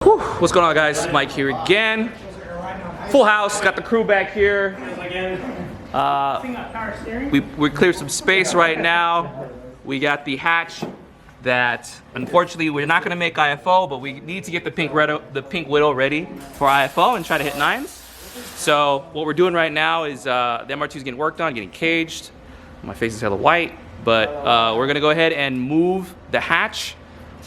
Whew. What's going on, guys? Mike here again. Full house, got the crew back here. We cleared some space right now. We got the hatch that unfortunately we're not gonna make IFO, but we need to get the Pink Widow ready for IFO and try to hit 9's. So what we're doing right now is the MR2 is getting worked on, getting caged. My face is hella white, but we're gonna go ahead and move the hatch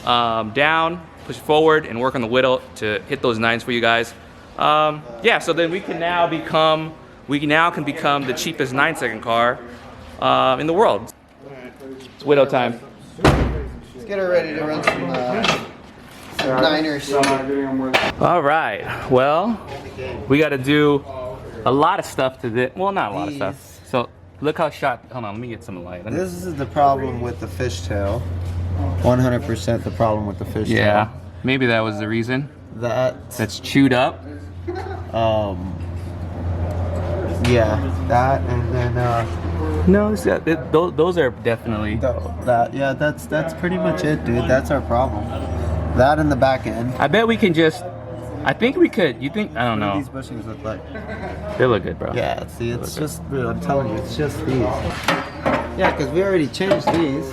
down, push it forward, and work on the Widow to hit those 9's for you guys. Yeah, so then we can now become the cheapest 9-second car in the world. It's Widow time. Let's get her ready to run some 9'ers. All right, well, we got to do a lot of stuff to this. Well, not a lot of stuff. So look how shot. Hold on, let me get some light. This is the problem with the fishtail. 100% the problem with the fishtail. Yeah, maybe that was the reason. That's chewed up. Yeah, that and then no, those are definitely yeah, that's pretty much it, dude. That's our problem. That and the back end. I bet we can just. I think we could. You think? I don't know. What do these bushings look like? They look good, bro. Yeah, see, it's just, dude, I'm telling you, it's just these. Yeah, because we already changed these.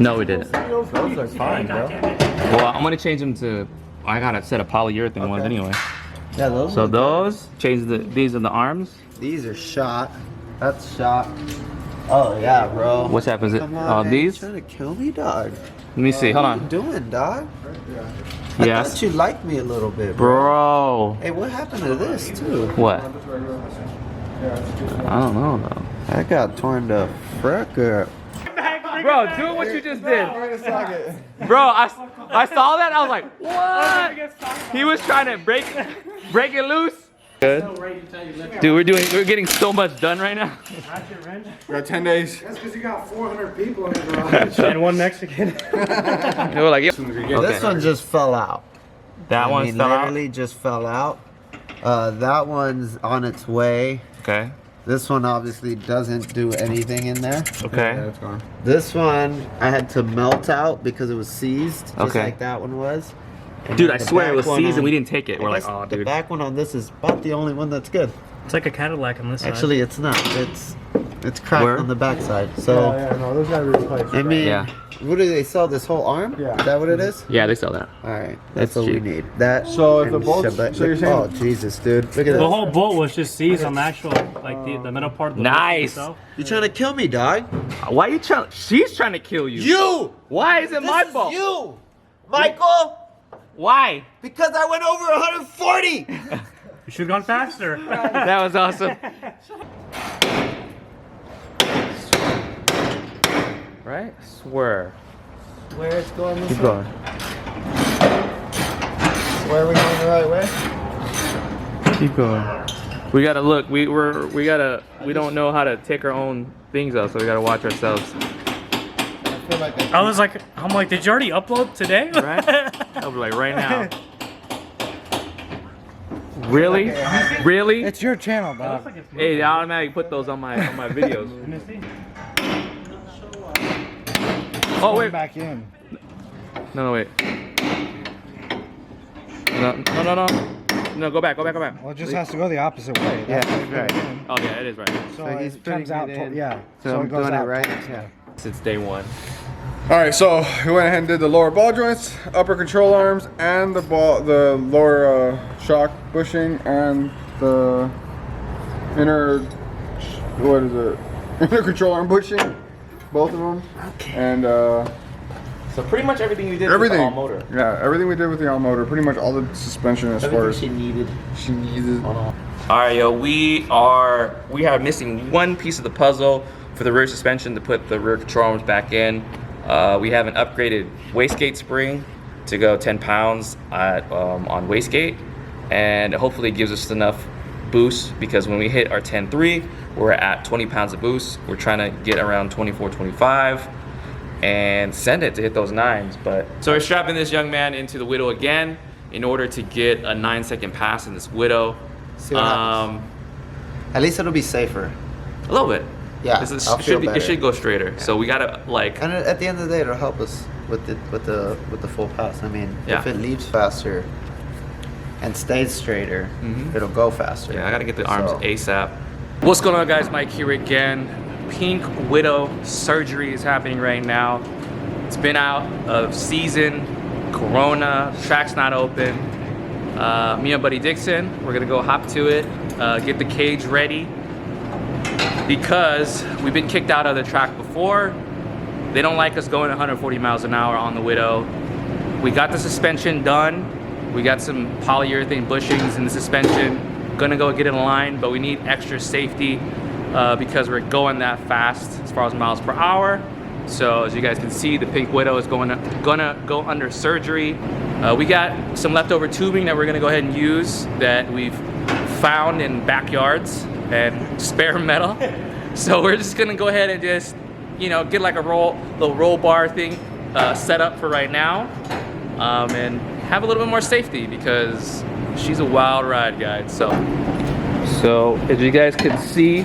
No, we didn't. Those are fine, bro. Well, I'm gonna change them to. I got a set of polyurethane ones anyway. Yeah, those. So those change these are the arms. These are shot. That's shot. Oh yeah, bro. What's happens? Come on, man. These? You trying to kill me, dog? Let me see. Hold on. What are you doing, dog? I Yes. thought you liked me a little bit, bro. Hey, what happened to this too? What? I don't know though. That got torn to frick up. Bro, do what you just did. Bro, I saw that. I was like, what? He was trying to break it loose. Good. Dude, we're getting so much done right now. We got 10 days. That's because you got 400 people in the garage. And one Mexican. They were like, yeah. This one just fell out. That one fell out. Literally just fell out. That one's on its way. Okay. This one obviously doesn't do anything in there. Okay. Yeah, it's gone. This one I had to melt out because it was seized, just Okay. like that one was. And Dude, then I the swear it back was one seasoned. on- We didn't take it. We're I like, guess oh, the dude. back one on this is about the only one that's good. It's like a Cadillac on this side. Actually, it's not. It's cracked Where? on the back side. So Yeah, no, those gotta be replaced. I mean, Yeah. what do they sell? This whole arm? Yeah. Is that what it is? Yeah, they sell that. All right, that's It's what cheap. we need. That. So if the and bolts- Shabbat- so you're saying- oh Jesus, dude! Look at The this. whole bolt was just seized on the actual, like the middle part of the bolt Nice. itself. You trying to kill me, dog? Why you trying? She's trying to kill you. You! Why is it my This is fault? you, Michael. Why? Because I went over 140. You should have gone faster. That was awesome. Right? Swear. Where it's going this Keep way? going. Where are we going the right way? Keep going. We gotta look. We don't know how to take our own things out, so we gotta watch ourselves. I feel like I'm like, did you already upload today? Right? I'll be like right now. Really? Really? It's your channel, dog. Hey, they automatically put those on my videos. Oh wait. Back in. No, wait. No. No, go back. Well, it just has to go the opposite way. Yeah, That's why right. it's in. Oh yeah, it is right. So he's it comes putting out. it in. Yeah. So I'm it goes doing it out right. towards- Yeah. Since day one. All right, so we went ahead and did the lower ball joints, upper control arms, and the lower shock bushing, and the inner, what is it? Inner control arm bushing, both of them. Okay. And So pretty much everything you did everything. with the all motor. Yeah, everything we did with the all motor, pretty much all the suspension as far as Everything she needed. All right, yo, we are missing one piece of the puzzle for the rear suspension to put the rear control arms back in. We have an upgraded wastegate spring to go 10 pounds on wastegate, and hopefully it gives us enough boost, because when we hit our 10.3, we're at 20 pounds of boost. We're trying to get around 24, 25 and send it to hit those 9's. But so we're strapping this young man into the Widow again in order to get a 9-second pass in this Widow. See what happens. At least it'll be safer. A little bit. Yeah, This is- I'll it, feel should be, it better. should go straighter. So we gotta like. And at the end of the day, it'll help us with the full pass. I mean, Yeah. if it leaves faster, and stays straighter, it'll go faster. Yeah, I gotta get the arms So- ASAP. What's going on, guys? Mike here again. Pink Widow surgery is happening right now. It's been out of season, Corona, track's not open. Me and Buddy Dixon, we're gonna go hop to it, get the cage ready, because we've been kicked out of the track before. They don't like us going 140 miles an hour on the Widow. We got the suspension done. We got some polyurethane bushings in the suspension. Gonna go get it in line, but we need extra safety because we're going that fast as far as miles per hour. So as you guys can see, the Pink Widow is gonna go under surgery. We got some leftover tubing that we're gonna go ahead and use that we've found in backyards and spare metal. So we're just gonna go ahead and just, you know, get like a little roll bar thing set up for right now, and have a little bit more safety because she's a wild ride, guys. So as you guys can see,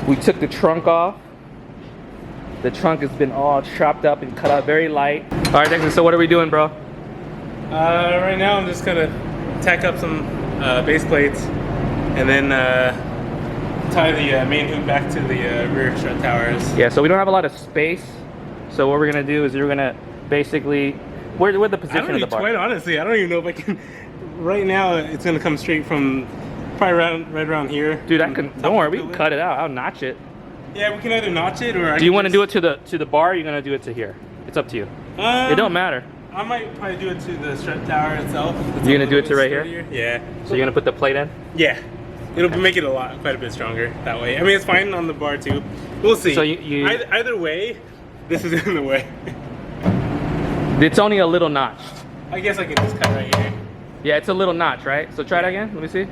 we took the trunk off. The trunk has been all chopped up and cut out very light. All right, Dixon, so what are we doing, bro? Right now I'm just gonna tack up some base plates and then tie the main hoop back to the rear strut towers. Yeah, so we don't have a lot of space. So what we're gonna do is you're gonna basically, where's the position of the bar? Quite honestly, I don't even know if I can. Right now it's gonna come straight from probably right around here. Dude, don't worry, we can cut it out. I'll notch it. Yeah, we can either notch it or. Do you want to do it to the bar? Or you're gonna do it to here? It's up to you. It don't matter. I might probably do it to the strut tower itself. You're gonna do it to right here? Yeah. So you're gonna put the plate in? Yeah. It'll make it quite a bit stronger that way. I mean, it's fine on the bar too. We'll see. So you either way, this is in the way. It's only a little notch. I guess I can just cut right here. Yeah, it's a little notch, right? So try it again. Let me see.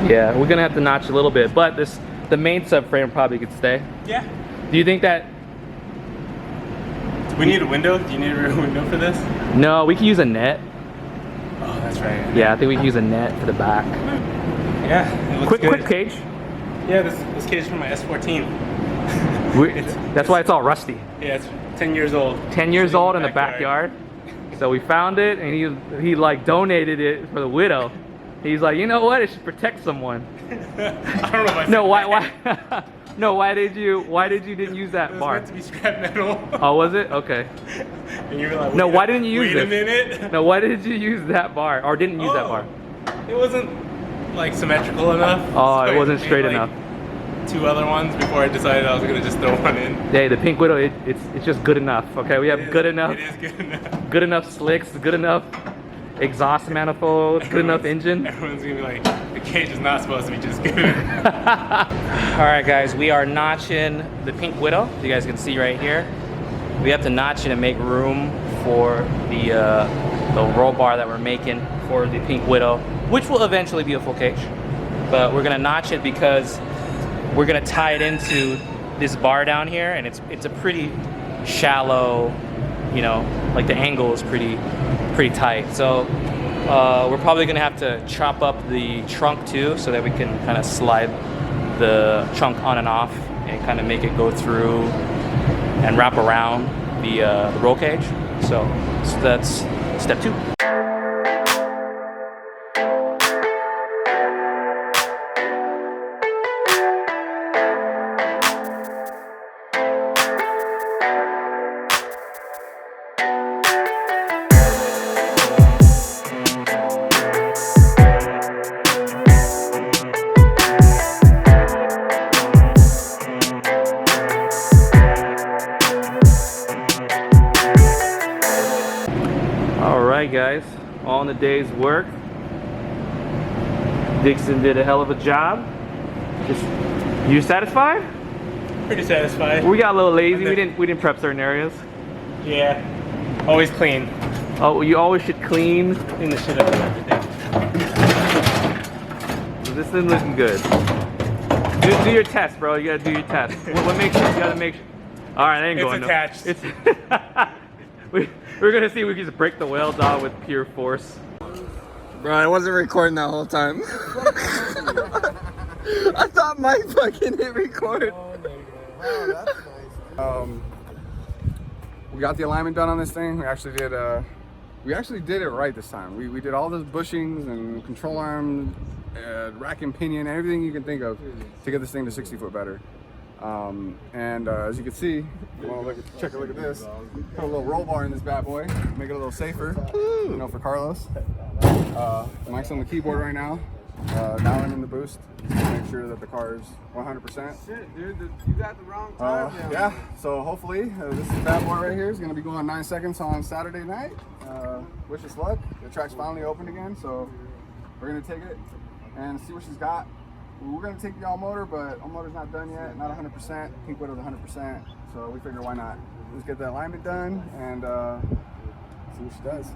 Yeah, we're gonna have to notch a little bit, but the main subframe probably could stay. Yeah. Do you think that? Do we need a window? Do you need a rear window for this? No, we can use a net. Oh, that's right. Yeah, I think we can use a net for the back. Yeah, it looks good. Quick cage. Yeah, this cage is from my S14. That's why it's all rusty. Yeah, it's 10 years old. 10 years old in the backyard. So we found it, and he like donated it for the Widow. He's like, you know what? It should protect someone. I don't know if I No, why? No, why didn't you didn't use that It was bar? meant to be scrap metal. Oh, was it? Okay. And you were like, No, why didn't you use Wait a it? minute. No, why did you use that bar? Or didn't use that Oh, bar? It wasn't like symmetrical enough. Oh, so it wasn't made, straight like, enough. 2 other ones before I decided I was gonna just throw one in. Hey, the Pink Widow, it's just good enough. Okay, we have good enough. It is good enough. Good enough slicks, good enough exhaust manifold, good enough engine. Everyone's gonna be like, the cage is not supposed to be just good. All right, guys, we are notching the Pink Widow. You guys can see right here. We have to notch it and make room for the roll bar that we're making for the Pink Widow, which will eventually be a full cage. But we're gonna notch it because we're gonna tie it into this bar down here, and it's a pretty shallow, you know, like the angle is pretty tight. So we're probably gonna have to chop up the trunk too, so that we can kind of slide the trunk on and off and kind of make it go through and wrap around the roll cage. So that's step 2. Alright guys, all in the day's work. Dixon did a hell of a job. You satisfied? Pretty satisfied. We got a little lazy. We didn't prep certain areas. Yeah. Always clean. Oh, you always should clean. Clean the shit up of everything. This isn't looking good. Do your test, bro. You gotta do your test. What makes sure you gotta make sure. All right, I ain't It's going. attached. It's we're gonna see if we can just break the welds out with pure force. Bro, I wasn't recording that whole time. I thought Mike fucking hit record. We got the alignment done on this thing. We actually did we actually did it right this time. We did all those bushings and control arms, rack and pinion, everything you can think of to get this thing to 60 foot better. As you can see, check a look at this. Put a little roll bar in this bad boy, make it a little safer, you know, for Carlos. Mike's on the keyboard right now, dialing in the boost to make sure that the car is 100%. Shit, dude, you got the wrong time. Yeah, so hopefully this bad boy right here is going to be going 9 seconds on Saturday night. Wish us luck. The track's finally open again, so we're going to take it and see what she's got. We're going to take the all motor, but all motor's not done yet, not 100%. Pink Widow's 100%, so we figure why not. Let's get the alignment done and see what she does.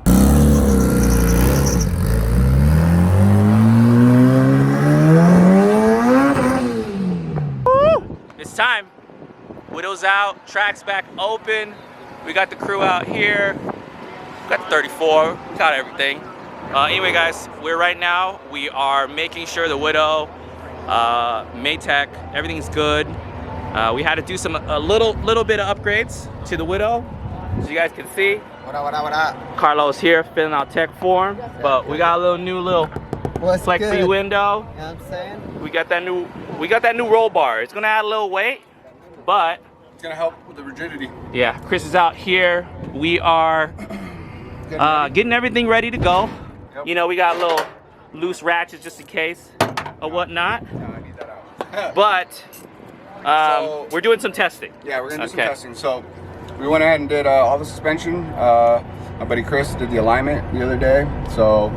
It's time. Widow's out, track's back open. We got the crew out here. We got the 34, we got everything. Anyway guys, we are making sure the Widow, Maytech, everything's good. We had to do a little bit of upgrades to the Widow, as you guys can see. What up? Carlos here filling out tech form, but we got a new flexi window. You know what I'm saying? We got that new roll bar. It's gonna add a little weight, but It's going to help with the rigidity. yeah, Chris is out here. We are getting everything ready to go. Yep. You know, we got little loose ratchets just in case or whatnot. No, I need that out. But So- we're doing some testing. Yeah, we're going to do some Okay. testing. So we went ahead and did all the suspension. My buddy Chris did the alignment the other day. So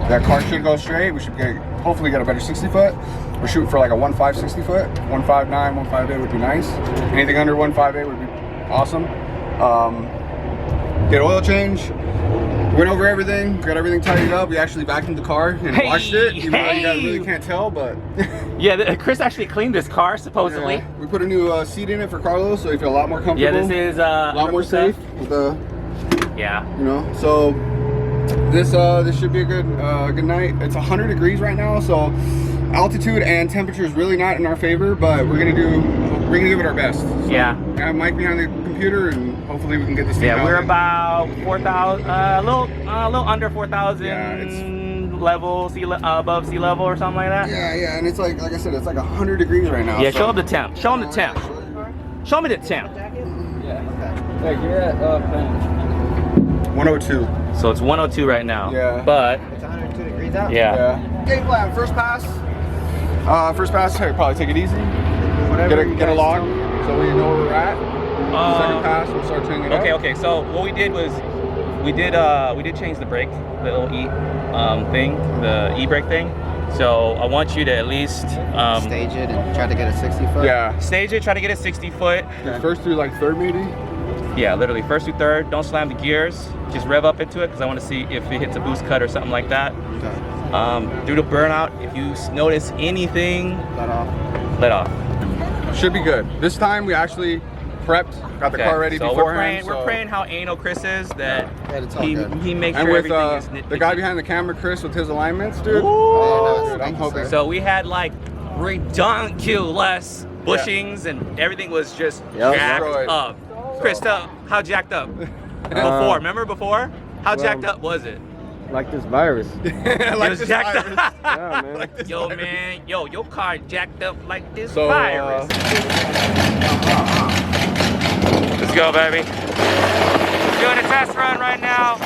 that car should go straight. We should hopefully get a better 60 foot. We're shooting for like a 1.5 60 foot. 1.59, 1.58 would be nice. Anything under 1.58 would be awesome. Did oil change. Went over everything, got everything tidied up. We actually vacuumed the car and washed it, even though you guys really can't tell, but Yeah, Chris actually cleaned this car supposedly. yeah. We put a new seat in it for Carlos, so you feel a lot more comfortable. Yeah, this is a lot more safe with the, Yeah. you know. So this should be a good night. It's 100 degrees right now, so altitude and temperature is really not in our favor, but we're gonna give it our best. So Yeah. I have Mike behind the computer, and hopefully we can get this thing Yeah, out. we're about 4,000, a little under 4,000 Yeah, level, above sea level or something like that. Yeah, and it's like I said, it's like 100 degrees right now. Yeah, so. show them the temp. Show them the temp. Show me the temp. Like you're at 102. So it's 102 right now. Yeah. But it's 102 degrees out. yeah. Game plan. First pass. Hey, probably take it easy. Whatever Get a log so we know where we're at. Second pass, we'll start tuning it up. Okay. So what we did was we did change the brake, the little the e-brake thing. So I want you to at least Stage it and try to get a 60 foot. Yeah. stage it, try to get a 60 foot. First through like third maybe. Yeah, literally first through third. Don't slam the gears. Just rev up into it because I want to see if it hits a boost cut or something like that. Okay. Due to burnout, if you notice anything, let off. Should be good. This time we actually prepped, got the car ready so beforehand. We're praying how anal Chris is that Yeah, it's all he good. makes And sure with everything is the guy nitpicky. behind the camera, Chris, with his alignments, dude. Ooh. Dude, I'm hoping. So we had like ridiculous bushings and everything was just jacked Destroyed. up. Chris, how jacked up? Before, remember before? How jacked up was it? Like this virus. It was this jacked virus. up. Yeah, man. Like this Yo, virus. man, your car jacked up like this So, virus. Let's go, baby. Doing a test run right now.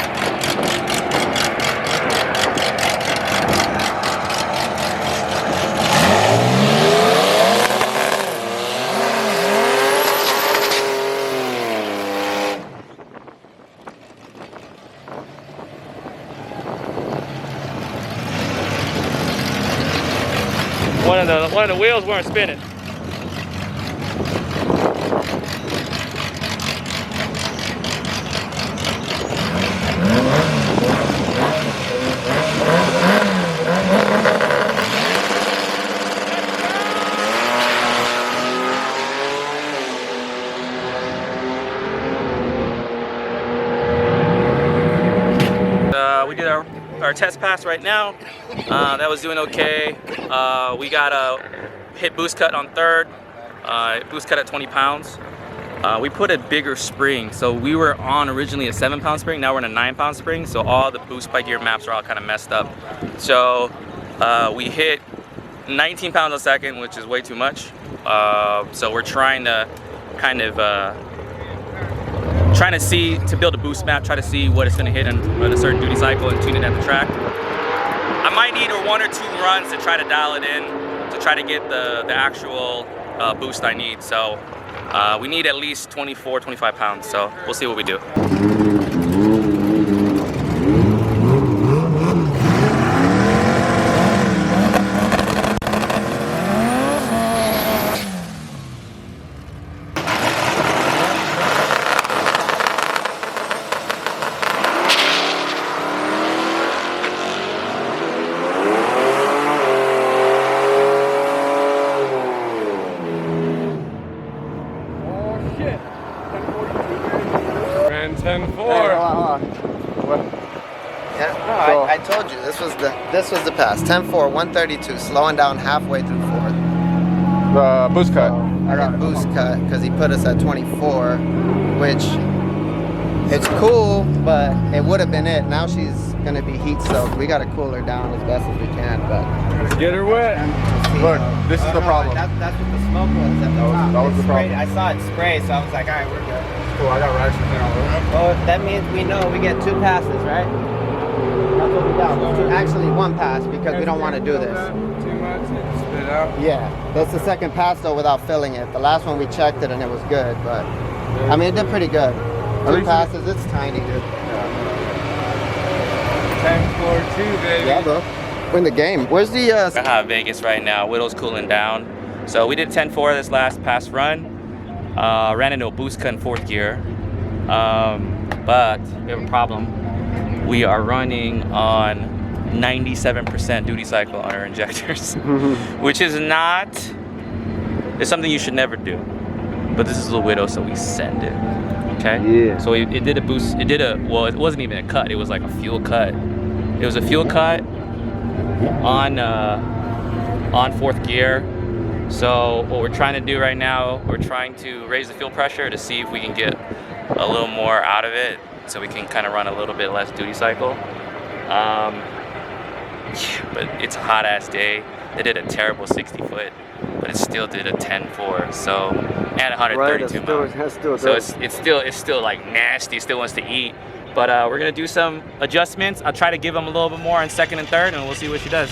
One of the wheels weren't spinning. We did our test pass right now. That was doing okay. We got a hit boost cut on third. Boost cut at 20 pounds. we put a bigger spring. So we were on originally a 7-pound spring, now we're on a 9-pound spring. So all the boost by gear maps are all kind of messed up. So we hit 19 pounds a second, which is way too much. So we're trying to kind of trying to see, to build a boost map, try to see what it's gonna hit in a certain duty cycle and tune it at the track. I might need 1 or 2 runs to try to dial it in, to try to get the actual boost I need. So we need at least 24, 25 pounds. So we'll see what we do. Ran 10.4. Hey, hold on. What? Yeah, no, So- I told you this was the pass. 10-4, 132, slowing down halfway through 4th. The boost cut. I got boost cut because he put us at 24, which it's cool, but it would have been it. Now she's gonna be heat soaked. We gotta cool her down as best as we can, but Let's get her wet. Look, this is the problem. That's what the smoke was at the top. that was It the sprayed- problem. I saw it spray, so I was like, all right, we're good. Cool, I got rashes now. Well, that means we know we get 2 passes, right? That's what we got. Actually, 1 pass because we don't want to do this. Too much, it spit out. Yeah, that's the second pass though without filling it. The last one we checked it and it was good, but I mean it did pretty good. 2 passes, it's tiny, dude. 10.42, baby. Yeah, bro. Win the game. Where's the We're at Vegas right now. Widow's cooling down. So we did 10.4 this last pass run. Ran into a boost cut in 4th gear. But we have a problem. We are running on 97% duty cycle on our injectors, which is not, it's something you should never do. But this is a Widow, so we send it. Okay? Yeah. So it did a boost, well, it wasn't even a cut, it was like a fuel cut. It was a fuel cut on 4th gear. So what we're trying to do right now, we're trying to raise the fuel pressure to see if we can get a little more out of it, so we can kind of run a little bit less duty cycle. But it's a hot ass day. They did a terrible 60 foot, but it still did a 10.4. So, and 132 miles. So it's still like nasty. It still wants to eat. But we're gonna do some adjustments. I'll try to give him a little bit more in 2nd and 3rd, and we'll see what she does.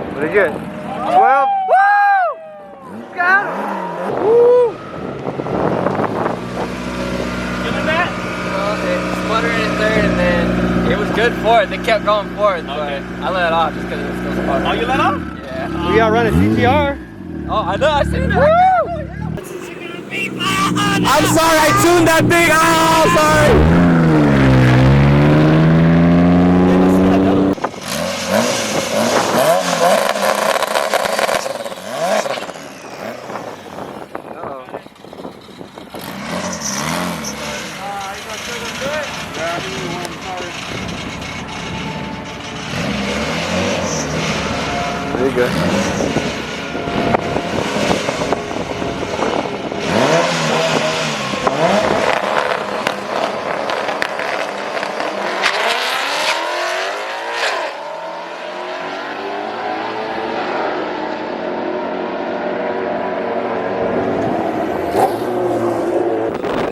What did you get? 12? Woo! Got it! Woo! Feeling that? Well, it sputtered in 3rd and then it was good 4th. It kept going 4th, but I let it off just because it was still sputtering. Oh, you let off? Yeah. We gotta run a CTR. Oh, I know. I seen that. Woo! I'm sorry. I tuned that thing. Oh, sorry. There you go.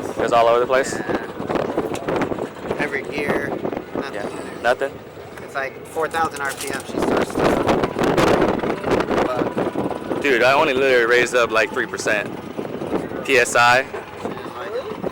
It was all over the place? Every gear, nothing. Yeah. Nothing? It's like 4,000 RPM she starts to. But Dude, I only literally raised up like 3% PSI.